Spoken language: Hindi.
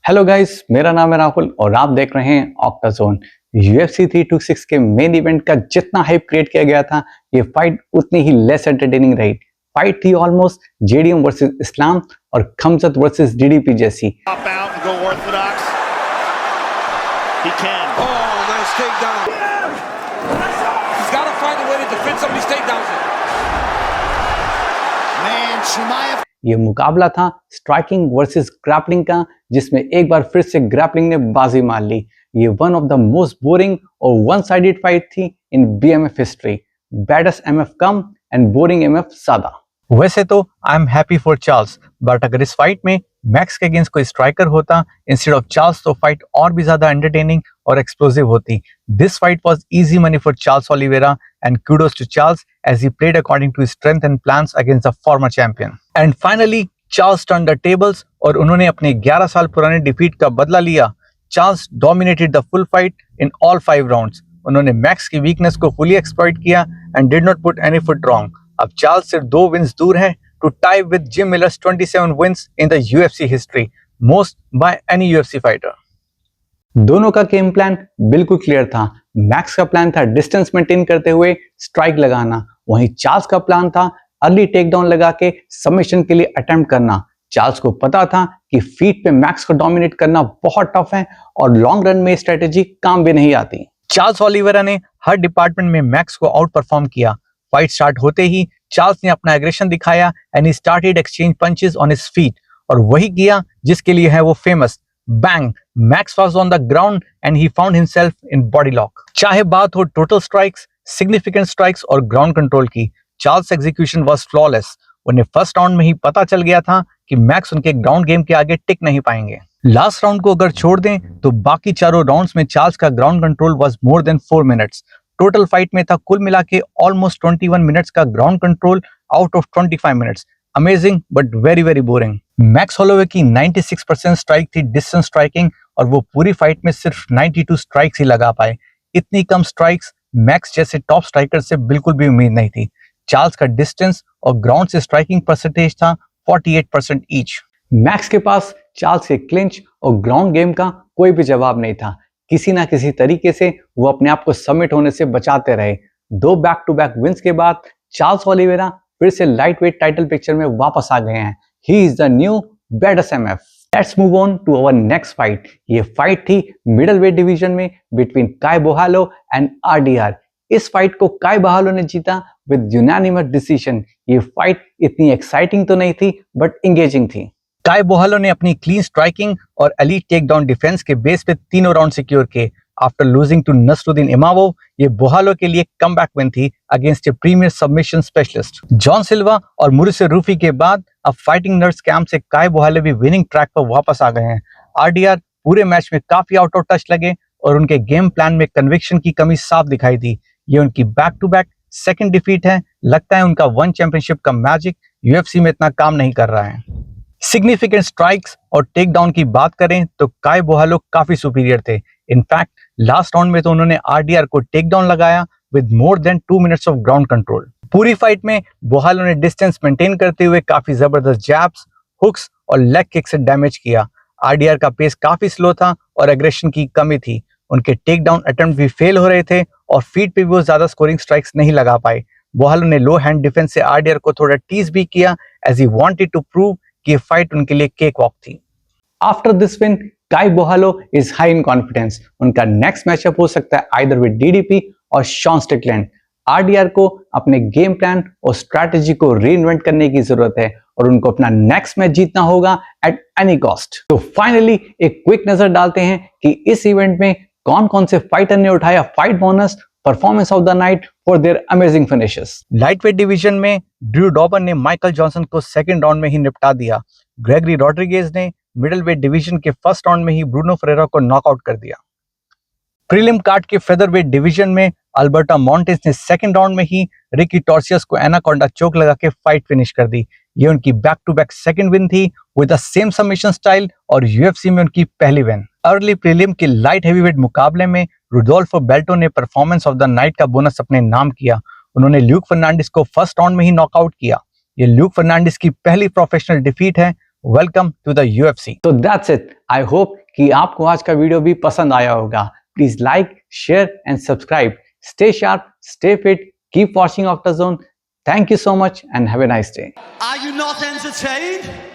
हेलो गाइस, मेरा नाम है राहुल और आप देख रहे हैं ऑक्टाजोन। UFC 326 के मेन इवेंट का जितना हाइप क्रिएट किया गया था, ये फाइट उतनी ही लेस एंटरटेनिंग रही। फाइट थी ऑलमोस्ट जेडीएम वर्सेस इस्लाम और खमजत वर्सेस डीडीपी जैसी। ये मुकाबला था स्ट्राइकिंग वर्सेस ग्रैपलिंग का, जिसमें एक बार फिर से ग्रैपलिंग ने बाजी मार ली। ये one of the most boring और वन साइडेड फाइट थी in BMF history. Baddest MF कम एंड बोरिंग एमएफ ज्यादा। वैसे तो I am happy for Charles, but अगर इस फाइट में मैक्स के अगेंस्ट कोई स्ट्राइकर होता इंस्टेड ऑफ चार्ल्स, तो फाइट और भी ज्यादा एंटरटेनिंग और एक्सप्लोसिव होती। This fight was easy money for Charles Oliveira and kudos to Charles as he played according to his strength and plans against the former champion. And finally, Charles turned the tables और उन्होंने अपने 11 साल पुराने डिफीट का बदला लिया। Charles dominated the full fight in all 5 rounds. उन्होंने मैक्स की वीकनेस को fully exploit किया and did not put any foot wrong. अब चार्ल्स सिर्फ 2 विंस दूर है to tie with Jim Miller's 27 wins in the UFC history, most by any UFC fighter. दोनों का गेम प्लान बिल्कुल क्लियर था। मैक्स का प्लान था डिस्टेंस मेंटेन करते हुए स्ट्राइक लगाना, वहीं चार्ल्स का प्लान था अर्ली टेक डाउन लगा के सबमिशन के लिए अटेम्प्ट करना। चार्ल्स को पता था कि फीट पे मैक्स को डोमिनेट करना बहुत टफ है और लॉन्ग रन में स्ट्रेटेजी काम भी नहीं आती। चार्ल्स ओलिवेरा ने हर डिपार्टमेंट में मैक्स को आउट परफॉर्म किया। फाइट स्टार्ट होते ही चार्ल्स ने अपना एग्रेशन दिखाया and he started exchange punches on his feet, और वही किया जिसके लिए है वो famous. Bang! Max was on the ground and he found himself in body lock. चाहे बात हो टोटल स्ट्राइक्स, सिग्निफिकेंट स्ट्राइक्स और ग्राउंड कंट्रोल की, चार्ल्स एग्जीक्यूशन वाज फ्लॉलेस। उन्हें फर्स्ट राउंड में ही पता चल गया था कि मैक्स उनके ग्राउंड गेम के आगे टिक नहीं पाएंगे। लास्ट राउंड को अगर छोड़ दें तो बाकी चारों राउंड्स में चार्ल्स का ground control was more than 4 minutes. Total fight में था कुल मिला के ऑलमोस्ट 21 मिनट्स का ground control out of 25 minutes. Amazing but very very boring. Max Holloway की 96% स्ट्राइक थी डिस्टेंस स्ट्राइकिंग, और वो पूरी फाइट में सिर्फ 92 स्ट्राइक्स ही लगा पाए। इतनी कम स्ट्राइक्स मैक्स जैसे टॉप स्ट्राइकर से बिल्कुल भी उम्मीद नहीं थी। चार्ल्स का डिस्टेंस और ग्राउंड से स्ट्राइकिंग परसेंटेज था 48% ईच। मैक्स के पास चार्ल्स के क्लिंच और ग्राउंड गेम का कोई भी जवाब नहीं था। किसी ना किसी तरीके से वो अपने आप को सबमिट होने से बचाते रहे। 2 बैक टू बैक विंस के बाद चार्ल्स ओलिवेरा फिर से लाइट वेट टाइटल पिक्चर में वापस आ गए हैं। He is the new baddest MF. Let's move on to our next fight. ये फाइट थी मिडल वेट डिवीजन में बिटवीन काय बोहालो एंड RDR। इस फाइट को काय बोहालो ने जीता विद यूनानिमस डिसीजन। ये फाइट इतनी एक्साइटिंग तो नहीं थी बट एंगेजिंग थी। काय बोहालो ने अपनी क्लीन स्ट्राइकिंग और एलीट टेक डाउन डिफेंस के बेस पे तीनों राउंड सिक्योर किए। आफ्टर लूजिंग टू नसरुद्दीन इमामोव, ये बोहालो के लिए कमबैक विन थी अगेंस्ट ए प्रीमियर सबमिशन स्पेशलिस्ट। जॉन सिल्वा और मुरिसे रूफी के बाद अब फाइटिंग नर्ड्स कैंप से काय बोहालो भी विनिंग ट्रैक पर वापस आ गए हैं। RDR पूरे मैच में काफी आउट ऑफ टच लगे और उनके गेम प्लान में कन्विक्शन की कमी साफ दिखाई दी। ये उनकी back to back second defeat है। लगता है उनका वन चैंपियनशिप का मैजिक UFC में इतना काम नहीं कर रहा है। सिग्निफिकेंट स्ट्राइक्स और टेक डाउन की बात करें तो काय बोहालो काफी सुपीरियर थे। इनफैक्ट लास्ट राउंड में तो उन्होंने RDR को टेक डाउन लगाया with more than 2 minutes of ground control. पूरी फाइट में बोहालो ने डिस्टेंस मेंटेन करते हुए काफी जबरदस्त जैब्स, हुक्स और लेग किक से डैमेज किया। RDR का पेस काफी स्लो था और एग्रेशन की कमी थी। उनके टेक डाउन अटेम्प्ट भी फेल हो रहे थे और फीट पे भी वो ज्यादा स्कोरिंग स्ट्राइक्स नहीं लगा पाए। बोहालो ने लो हैंड डिफेंस से RDR को थोड़ा टीज भी किया as he wanted to prove कि ये फाइट उनके लिए केक वॉक थी। After this win, Caio Borralho is high in confidence. उनका नेक्स्ट मैचअप हो सकता है आइदर विद DDP और शॉन स्टिकलैंड। RDR को अपने गेम प्लान और स्ट्रैटेजी को रीइन्वेंट करने की जरूरत है और उनको अपना नेक्स्ट मैच जीतना होगा एट एनी कॉस्ट। तो फाइनली एक क्विक नजर डालते हैं कि इस इवेंट में कौन कौन से फाइटर ने उठाया fight bonus, performance of the night for their amazing finishes. Lightweight division में ड्रू डॉबर ने माइकल जॉनसन को सेकंड राउंड में ही निपटा दिया। ग्रेगरी रॉड्रिगेज ने मिडिल वेट डिवीजन के फर्स्ट राउंड में ही ब्रूनो फेरेरा को नॉकआउट कर दिया। प्रीलिम कार्ड के फेदरवेट डिवीजन में अल्बर्टा मॉन्टेस ने सेकंड राउंड में ही रिकी टॉर्सियस को एनाकोंडा चोक लगा के फाइट फिनिश कर दी। ये उनकी back to back second win थी with the same submission style और UFC में उनकी पहली विन। अर्ली प्रीलिम के लाइट हेवीवेट मुकाबले में रुडोल्फो बेल्टो ने परफॉर्मेंस ऑफ द नाइट का बोनस अपने नाम किया। उन्होंने ल्यूक फर्नांडिस को फर्स्ट राउंड में ही नॉकआउट किया। ये ल्यूक फर्नांडिस की पहली प्रोफेशनल डिफीट है वेलकम टू द UFC। तो दैट्स इट। आई होप कि आपको आज का वीडियो भी पसंद आया होगा। Please like, share and subscribe. Stay sharp, stay fit, keep watching Octazone. Thank you so much and have a nice day. Are you not entertained?